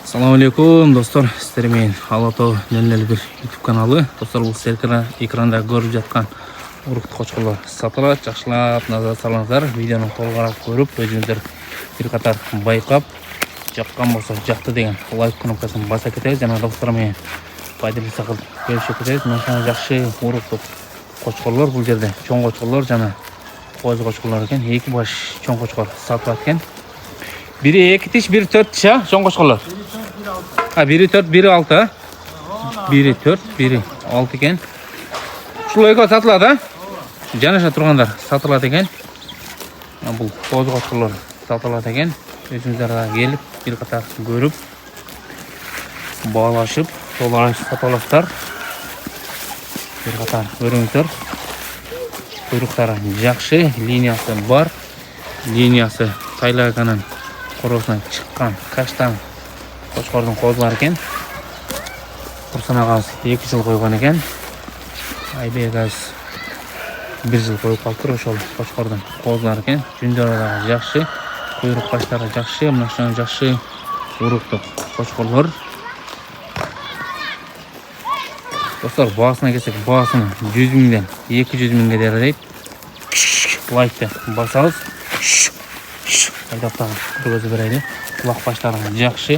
Assalamu alaikum dostlar, sizlerмен Алатау 001 YouTube kanалы. Dostlar, бұл сіздер экранда көріп жатқан урықты қошқырлар сатылады. Жақшылап назар салыңыздар. Видеоны толығырақ көріп, өзіңіздер бір қатар байқап, жаққан болса жақты деген лайк кнопкасын баса кетеді. Жана достармен пайдалы сақыл көрішіп кетеді. Мына жақшы урықты қошқырлар бұл жерде чоң қошқырлар жана қоз қошқырлар екен. Екі баш чоң қошқыр сатылады екен. Biri 2 tiş, biri 4 tiş ha, çoğun koşkullar. Biri 4, biri 6 ha. Biri 4, biri 6 eken. Şulayga satılады ha. Janışa turganlar satılады eken. Bu koz koşkullar satılады eken. Özümüzlerge gelip bir qatar görüp bağlaşıp satılışlar. Bir qatar görüңүздөр. Kuyruktары жақшы, liniyası бар. Liniyası Taylaganın Qorosынан шыққан каштан қошқардың қозылар екен. Құрсын ағамыз 2 жыл қойған екен. Айбек ағамыз 1 жыл қойып қалып тұр. Ошол қошқардың қозылар екен. Жүндері дағы жақшы, құйрық баштары жақшы, мынашан жақшы урықты қошқырлар. Достар, бағасына келсек, бағасына 100 мыңден 200 мыңға дейін. Лайкты басаңыз. Айдаптағы көзі бірайды. Құлақ баштарының жақшы,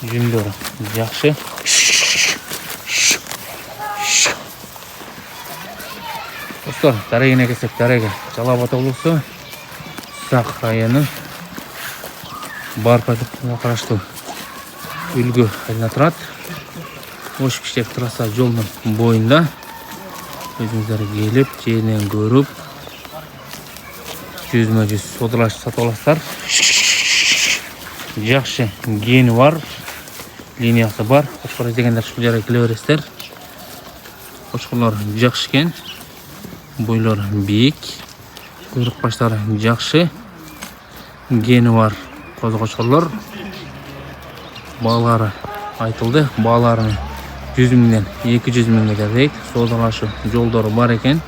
жүндері жақшы. Достар, дарегіне келсек, дареге Жалабат облысы Сақ районы Барпадыққа қарашты үлгі айдына тұрады. Ош-Пиштек трасса жолының бойында өзіңіздер келіп, жерінен көріп, жүзме-жүз сатыластар. Жақшы гені бар, линиясы бар. Қошқыр іздегендер шул жерге келе бересіздер. Қошқырлар жақшы екен, бойлары биік, құйрық баштары жақшы, гені бар қоз қошқырлар. Бағалары айтылды, бағаларының 100 мыңнан 200 мыңға дейін саудалашу жолдары бар екен.